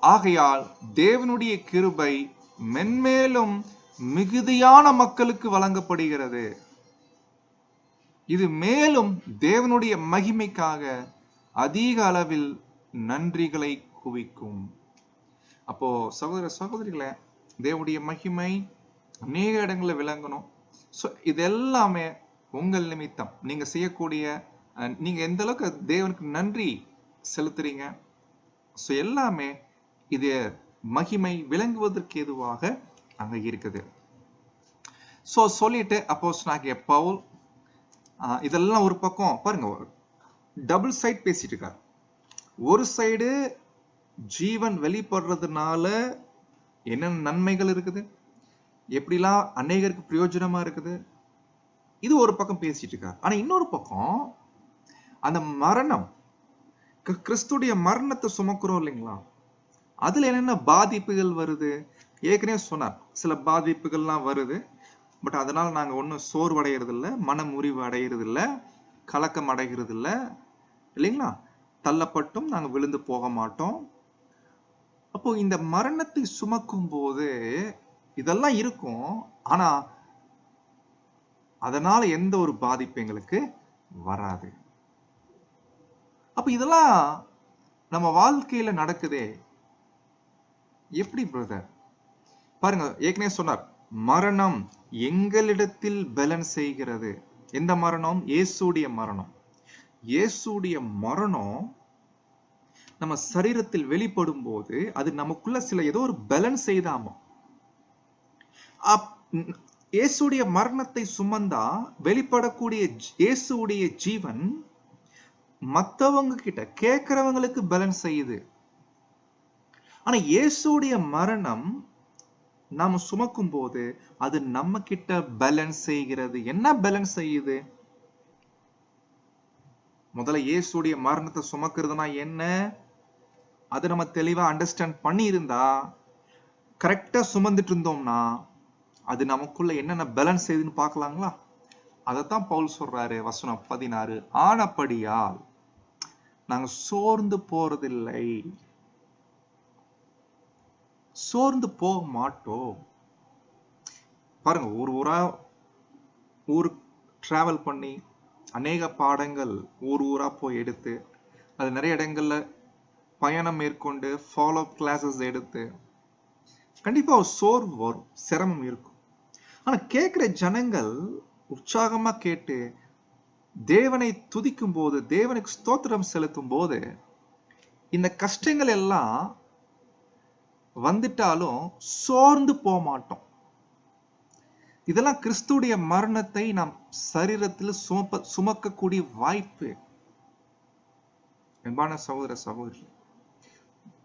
ஆகையால் தேவனுடைய கிருபை மென்மேலும் மிகுதியான மக்களுக்கு வழங்கப்படுகிறது. இது மேலும் தேவனுடைய மகிமைக்காக அதிக அளவில் நன்றிகளை குவிக்கும். அப்போ சகோதர சகோதரிகளே, தேவனுடைய மகிமை அநேக இடங்கள்ல விளங்கணும். இது எல்லாமே உங்கள் நிமித்தம் நீங்க செய்யக்கூடிய, நீங்க எந்த அளவுக்கு தேவனுக்கு நன்றி செலுத்துறீங்க, எல்லாமே இது மகிமை விளங்குவதற்கு எதுவாக அங்க இருக்குது. சொல்லிட்டு அப்போஸ்தலனாகிய பவுல் இதெல்லாம் ஒரு பக்கம் பாருங்க, டபுள் சைட் பேசிட்டு இருக்கார். ஒரு சைடு ஜீவன் வெளிப்படுறதுனால என்னென்ன நன்மைகள் இருக்குது, எப்படிலாம் அநேகருக்கு பிரயோஜனமா இருக்குது, இது ஒரு பக்கம் பேசிட்டு இருக்கார். ஆனா இன்னொரு பக்கம் அந்த மரணம், கிறிஸ்துடைய மரணத்தை சுமக்கிறோம் இல்லைங்களா, அதுல என்னென்ன பாதிப்புகள் வருது ஏற்கனவே சொன்னார். சில பாதிப்புகள்லாம் வருது, பட் அதனால நாங்க ஒன்றும் சோர்வடைகிறது இல்லை, மன முறிவு அடைகிறது இல்லை, கலக்கம் அடைகிறது இல்லை இல்லைங்களா, தள்ளப்பட்டும் நாங்க விழுந்து போக மாட்டோம். அப்போ இந்த மரணத்தை சுமக்கும் போது இதெல்லாம் இருக்கும், ஆனா அதனால எந்த ஒரு பாதிப்பு எங்களுக்கு வராது. அப்ப இதெல்லாம் நம்ம வாழ்க்கையில நடக்குதே எப்படி பிரதர்? பாருங்க, ஏற்கனவே சொன்னார், மரணம் எங்களிடத்தில் பலன் செய்கிறது. எந்த மரணம்? இயேசுடைய மரணம். இயேசுடைய மரணம் நம்ம சரீரத்தில் வெளிப்படும் போது அது நமக்குள்ள சில ஏதோ ஒரு பலன் செய்தாமா. இயேசுடைய மரணத்தை சுமந்தா வெளிப்படக்கூடிய இயேசுடைய ஜீவன் மத்தவங்க கிட்ட கேட்கிறவங்களுக்கு பலன் செய்யுது. ஆனா இயேசுடைய மரணம் நாம சுமக்கும் போது அது நம்ம கிட்ட பேலன்ஸ் செய்கிறது. என்ன பேலன்ஸ் செய்யுது? முதல்ல இயேசுடைய மரணத்தை சுமக்கிறதுனா என்ன, அது நம்ம தெளிவா அண்டர்ஸ்டாண்ட் பண்ணி இருந்தா, கரெக்டா சுமந்துட்டு இருந்தோம்னா அது நமக்குள்ள என்னென்ன பேலன்ஸ் செய்யுதுன்னு பார்க்கலாங்களா? அதைத்தான் பவுல் சொல்றாரு, வசனம் 16, ஆனபடியால் நாங்க சோர்ந்து போறதில்லை, சோர்ந்து போக மாட்டோம். பாருங்க, ஊர் டிராவல் பண்ணி அநேக பாடங்கள் ஊரா போய் எடுத்து, அது நிறைய இடங்கள்ல பயணம் மேற்கொண்டு ஃபாலோ கிளாஸஸ் எடுத்து கண்டிப்பா ஒரு சோர்வு வரும், சிரமம் இருக்கும். ஆனா கேட்கிற ஜனங்கள் உற்சாகமா கேட்டு தேவனை துதிக்கும் போது, தேவனுக்கு ஸ்தோத்திரம் செலுத்தும் போது, இந்த கஷ்டங்கள் எல்லாம் வந்துட்டாலும் சோர்ந்து போக மாட்டோம். இதெல்லாம் கிறிஸ்துடைய மரணத்தை நாம் சரீரத்தில் சுமக்கக்கூடிய வாய்ப்பு. அன்பான சகோதர சகோதரி,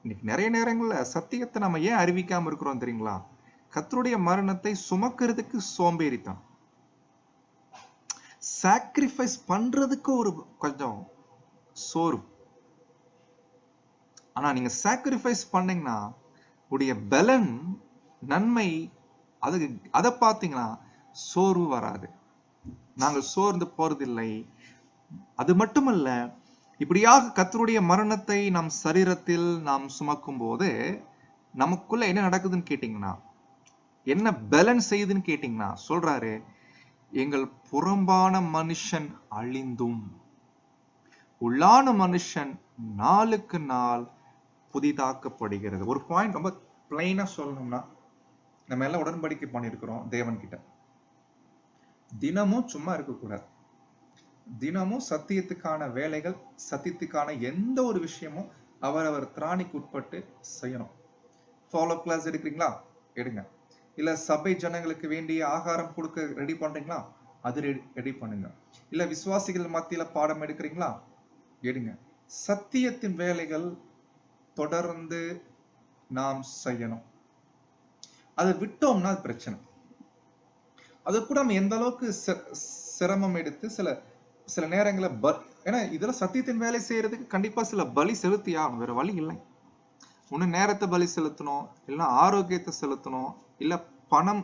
இன்னைக்கு நிறைய நேரங்கள்ல சத்தியத்தை நம்ம ஏன் அறிவிக்காம இருக்கிறோம் தெரியுங்களா? கர்த்தருடைய மரணத்தை சுமக்கிறதுக்கு சோம்பேறித்தான், சாக்ரிஃபைஸ் பண்றதுக்கு ஒரு கொஞ்சம் சோர்வு. ஆனா நீங்க சாக்ரிஃபைஸ் பண்ணீங்கன்னா உடைய பலன், நன்மை, அதை பார்த்தீங்கன்னா சோர்வு வராது. நாங்கள் சோர்ந்து போறதில்லை. அது மட்டுமல்ல, இப்படியாக கர்த்தருடைய மரணத்தை நம் சரீரத்தில் நாம் சுமக்கும் போது நமக்குள்ள என்ன நடக்குதுன்னு கேட்டீங்கன்னா, என்ன பலன் செய்யுதுன்னு கேட்டீங்கன்னா, சொல்றாரு, எங்கள் புறம்பான மனுஷன் அழிந்தும் உள்ளான மனுஷன் நாளுக்கு நாள் புதிதாக்கப்படுகிறது. ஒரு பாயிண்ட் ரொம்ப பிளைனா சொல்லணும்னா, நம்ம எல்லாம் உடன்படிக்கை பண்ணிருக்கிறோம் தேவன் கிட்ட, தினமும் சும்மா இருக்கக்கூடாது. தினமும் சத்தியத்துக்கான வேலைகள், சத்தியத்துக்கான எந்த ஒரு விஷயமும் அவரவர் திராணிக்கு உட்பட்டு செய்யணும். ஃபாலோ கிளாஸ் எடுக்கிறீங்களா? எடுங்க. இல்ல சபை ஜனங்களுக்கு வேண்டிய ஆகாரம் கொடுக்க ரெடி பண்றீங்களா? அது ரெடி பண்ணுங்க. இல்ல விசுவாசிகள் மத்தியில பாடம் எடுக்கிறீங்களா, எடுங்க. சத்தியத்தின் வேலைகள் தொடர்ந்து நாம் செய்யணும். அதை விட்டோம்னா அது பிரச்சனை. அது கூட நம்ம எந்த அளவுக்கு சிரமம் எடுத்து சில நேரங்கள ஏன்னா இதெல்லாம் சத்தியத்தின் வேலை செய்யறதுக்கு கண்டிப்பா சில பலி செலுத்தி ஆகணும், வேற வழி இல்லை. ஒண்ணு நேரத்தை பலி செலுத்தணும், இல்ல ஆரோக்கியத்தை செலுத்தணும், இல்ல பணம்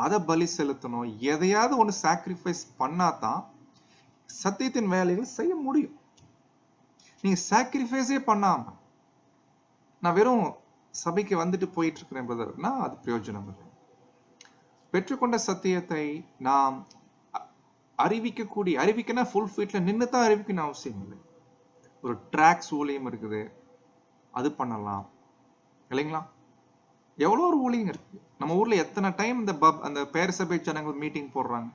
அதை பலி செலுத்தணும். எதையாவது ஒண்ணு சாக்ரிஃபைஸ் பண்ணாதான் சத்தியத்தின் வேலைகள் செய்ய முடியும். நீங்க சாக்ரிஃபைஸே பண்ணாம நான் வெறும் சபைக்கு வந்துட்டு போயிட்டு இருக்கிறேன் பிரதர்னா அது பிரயோஜனம் இல்லை. பெற்றுக்கொண்ட சத்தியத்தை நாம் அறிவிக்கனா ஃபுல் ஃபீட்ல நின்று தான் அறிவிக்கணும் அவசியம் இல்லை. ஒரு ட்ராக்ஸ் ஊழியம் இருக்குது, அது பண்ணலாம் இல்லைங்களா? எவ்வளோ ஒரு ஊழியம் இருக்கு. நம்ம ஊர்ல எத்தனை டைம் அந்த பேர் சபை ஜனங்கள் மீட்டிங் போடுறாங்க,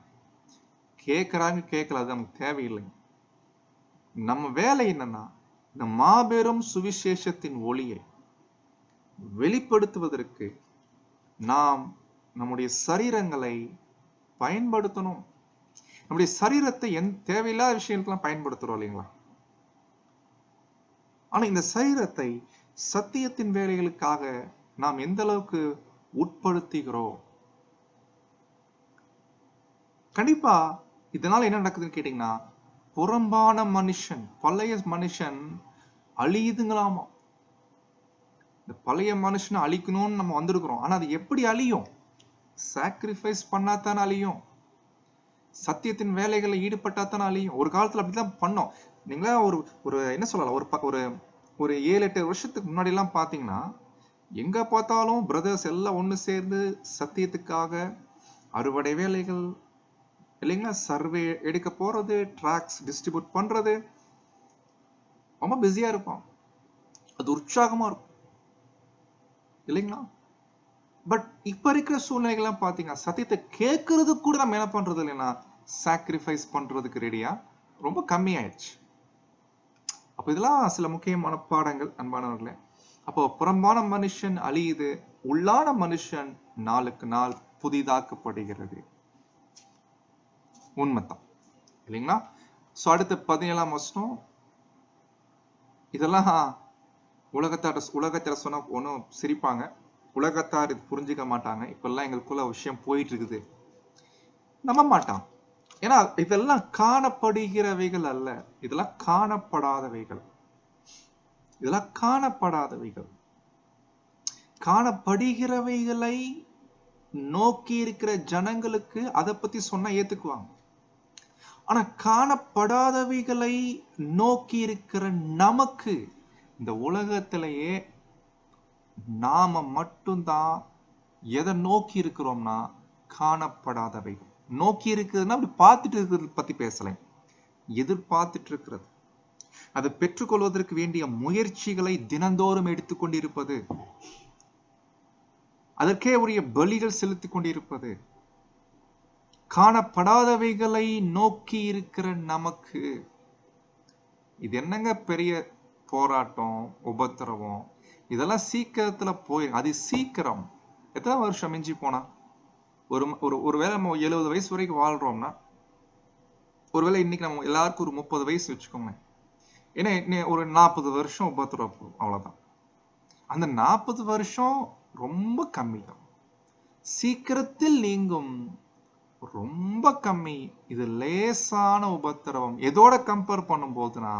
கேட்கறாங்க, கேட்கல, அது நமக்கு தேவையில்லை. நம்ம வேலை என்னன்னா இந்த மாபெரும் சுவிசேஷத்தின் ஒளியை வெளிப்படுத்துவதற்கு நாம் நம்முடைய சரீரங்களை பயன்படுத்தணும். நம்முடைய சரீரத்தை தேவையில்லாத விஷயங்களுக்கெல்லாம் பயன்படுத்துறோம் இல்லைங்களா? ஆனா இந்த சரீரத்தை சத்தியத்தின் வேலைகளுக்காக நாம் எந்த அளவுக்கு உட்படுத்துகிறோம்? கண்டிப்பா இதனால என்ன நடக்குதுன்னு கேட்டீங்கன்னா, புறம்பான மனுஷன், பழைய மனுஷன் அழியுதுங்களாமா. இந்த பழைய மனுஷனை அழிக்கணும்னு நம்ம வந்திருக்கிறோம். ஆனா அது எப்படி அழியும்? சாக்ரிஃபைஸ் பண்ணாதான் அழியும். சத்தியத்தின் வேலைகளை ஈடுபட்டாதான் அழியும். ஒரு காலத்துல அப்படிதான் பண்ணோம். நீங்களா ஒரு என்ன சொல்லலாம், ஒரு 7-8 வருஷத்துக்கு முன்னாடி எல்லாம் பாத்தீங்கன்னா எங்க பார்த்தாலும் பிரதர்ஸ் எல்லாம் ஒண்ணு சேர்ந்து சத்தியத்துக்காக அறுவடை வேலைகள் இல்லைங்களா, சர்வே எடுக்க போறது, ட்ராக்ஸ் டிஸ்ட்ரிபியூட் பண்றது, ரொம்ப பிஸியா இருப்பான். அது உற்சாகமா இருக்கும் இல்லைங்களா? பட் இப்ப இருக்கிற சூழ்நிலைகள்லாம் பாத்தீங்கன்னா சத்தியத்தை கேட்கறது கூட நம்ம என்ன பண்றது இல்லைன்னா சாக்ரிஃபைஸ் பண்றதுக்கு ரெடியா ரொம்ப கம்மி ஆயிடுச்சு. அப்ப இதெல்லாம் சில முக்கியமான பாடங்கள் அன்பானவர்களே. அப்போ புறம்பான மனுஷன் அழியுது, உள்ளான மனுஷன் நாளுக்கு நாள் புதிதாக்கப்படுகிறது. உண்மைதான் இல்லைங்களா? சோ அடுத்த 17ஆம் வசனம், இதெல்லாம் உலகத்தார சொன்னா ஒன்னும் சிரிப்பாங்க, உலகத்தார் இது புரிஞ்சுக்க மாட்டாங்க. இப்பெல்லாம் எங்களுக்குள்ள விஷயம் போயிட்டு இருக்குது, நம்ப மாட்டான். ஏன்னா இதெல்லாம் காணப்படுகிறவைகள் அல்ல, இதெல்லாம் காணப்படாதவைகள். இதெல்லாம் காணப்படாதவைகள். காணப்படுகிறவைகளை நோக்கி இருக்கிற ஜனங்களுக்கு அதை பத்தி சொன்னா ஏத்துக்குவாங்க. ஆனா காணப்படாதவைகளை நோக்கி இருக்கிற நமக்கு இந்த உலகத்திலேயே நாம மட்டும்தான் எதை நோக்கி இருக்கிறோம்னா காணப்படாதவைகள் நோக்கி இருக்குதுன்னா அப்படி பார்த்துட்டு இருக்கிறது பத்தி பேசலை, எதிர்பார்த்துட்டு இருக்கிறது, அதை பெற்றுக்கொள்வதற்கு வேண்டிய முயற்சிகளை தினந்தோறும் எடுத்துக்கொண்டிருப்பது, அதற்கே உரிய பலிகள் செலுத்திக் கொண்டிருப்பது, காணப்படாதவைகளை நோக்கி இருக்கிற நமக்கு இது என்னங்க பெரிய போராட்டம், உபத்திரவம், இதெல்லாம் சீக்கிரத்துல அது சீக்கிரம். எத்தனை வருஷம் மிஞ்சி போனா ஒருவேளை நம்ம 70 வயசு வரைக்கும் வாழ்றோம்னா, ஒருவேளை இன்னைக்கு நம்ம எல்லாருக்கும் ஒரு 30 வயசு வச்சுக்கோங்க. ஏன்னா ஒரு 40 வருஷம் உபத்திரம், அவ்வளவுதான். அந்த 40 வருஷம் ரொம்ப கம்மி தான், சீக்கிரத்தில் நீங்கும், ரொம்ப கம்மி. இது லேசான உபத்திரவம். எதோட கம்பேர் பண்ணும் போதுனா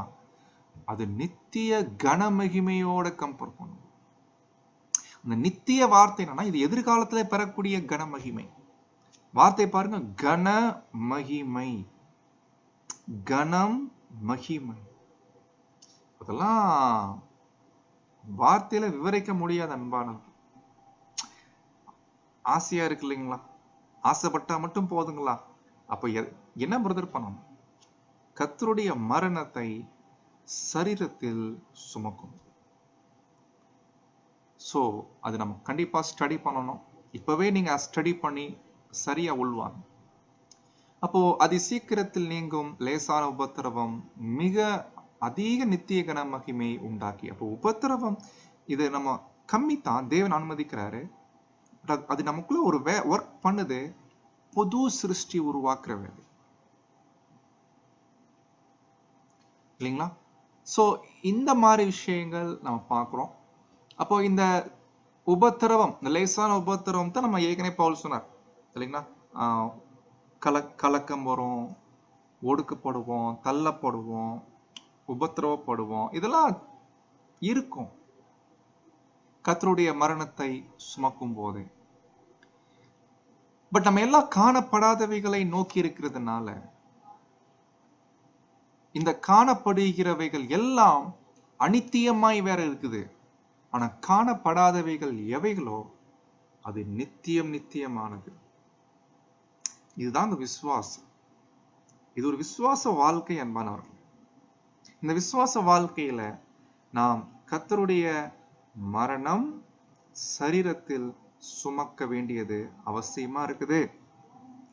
அது நித்திய கனமகிமையோட கம்பேர் பண்ணும். அந்த நித்திய வார்த்தை என்னன்னா இது எதிர்காலத்துல பெறக்கூடிய கனமகிமை. வார்த்தை பாருங்க, கன மகிமை, கனம் மகிமை. அதெல்லாம் வார்த்தையில விவரிக்க முடியாத அன்பானது. ஆசையா இருக்கு இல்லைங்களா? ஆசைப்பட்டா மட்டும் போதுங்களா? அப்ப என்ன பிரதர் பண்ணணும்? கர்த்தருடைய மரணத்தை சரீரத்தில் சுமக்கும். சோ அது நம்ம கண்டிப்பா ஸ்டடி பண்ணணும். இப்பவே நீங்க ஸ்டடி பண்ணி சரியா உள்வாங்க. அப்போ அதி சீக்கிரத்தில் நீங்கும் லேசான உபத்திரவம் மிக அதிக நித்திய கன மகிமை உண்டாக்கி. அப்போ உபத்திரவம் இது நம்ம கம்மி தான், தேவன் அனுமதிக்கிறாரு. அது நமக்குள்ள ஒரு ஒர்க் பண்ணுது. புது சிருஷ்டி உருவாக்குற வேலை இல்லைங்களா? சோ இந்த மாதிரி விஷயங்கள் நம்ம பார்க்கிறோம். அப்போ இந்த உபத்திரவம், இந்த லேசான உபத்திரவம் தான் நம்ம ஏற்கனவே பவுல் சொன்னார் இல்லைங்களா? கலக்கம் வரும், ஒடுக்கப்படுவோம், தள்ளப்படுவோம், உபத்திரவப்படுவோம், இதெல்லாம் இருக்கும் கர்த்தருடைய மரணத்தை சுமக்கும் போது. பட் நம்ம எல்லாம் காணப்படாதவைகளை நோக்கி இருக்கிறதுனால இந்த காணப்படுகிறவைகள் எல்லாம் அனித்தியமாய் வேற இருக்குது. ஆனா காணப்படாதவைகள் எவைகளோ அது நித்தியம் நித்தியமானது. இதுதான் இந்த விசுவாசம். இது ஒரு விசுவாச வாழ்க்கை அன்பானவர்கள். இந்த விசுவாச வாழ்க்கையில நாம் கர்த்தருடைய மரணம் சரீரத்தில் சுமக்க வேண்டியது அவசியமா இருக்குது.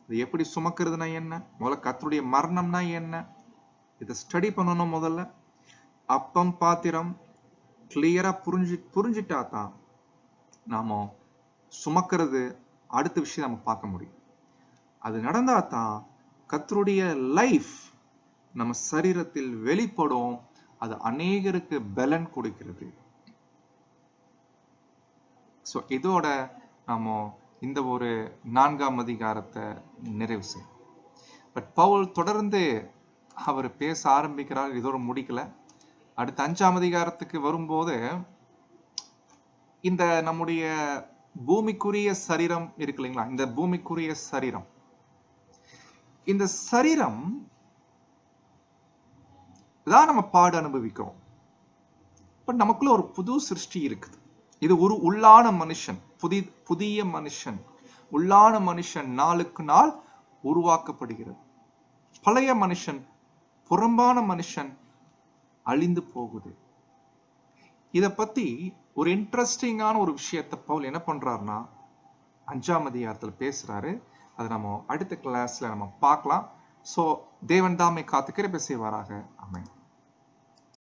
இது எப்படி சுமக்கிறதுனா என்ன, முதல்ல கர்த்தருடைய மரணம்னா என்ன, இதை ஸ்டடி பண்ணணும். முதல்ல அப்பம் பாத்திரம் கிளியரா புரிஞ்சிட்டா தான் நாம சுமக்கிறது அடுத்த விஷயம் நம்ம பார்க்க முடியும். அது நடந்தா தான் கர்த்தருடைய லைஃப் நம்ம சரீரத்தில் வெளிப்படும். அது அநேகருக்கு பலன் கொடுக்கிறது. சோ இதோட நாம இந்த ஒரு 4ஆம் அதிகாரத்தை நிறைவு செய்யும். பட் பவுல் தொடர்ந்து அவர் பேச ஆரம்பிக்கிறார். இதோட முடிக்கல. அடுத்த 5ஆம் அதிகாரத்துக்கு வரும்போது இந்த நம்முடைய பூமிக்குரிய சரீரம் இருக்கு இல்லைங்களா, இந்த பூமிக்குரிய சரீரம், இந்த சரீரம் தான் நம்ம பாடு அனுபவிக்கிறோம். பட் நமக்குள்ள ஒரு புது சிருஷ்டி இருக்குது. இது ஒரு உள்ளான மனுஷன், புதிய மனுஷன், உள்ளான மனுஷன் நாளுக்கு நாள் உருவாக்கப்படுகிறது. பழைய மனுஷன், புறம்பான மனுஷன் அழிந்து போகுது. இத பத்தி ஒரு இன்ட்ரெஸ்டிங்கான ஒரு விஷயத்தை பவுல் என்ன பண்றாருன்னா 5ஆம் அதிகாரத்துல பேசுறாரு. அதை நம்ம அடுத்த கிளாஸ்ல நம்ம பார்க்கலாம். சோ தேவன் தாமே காத்து கிருபை செய்வாராக. ஆமென்.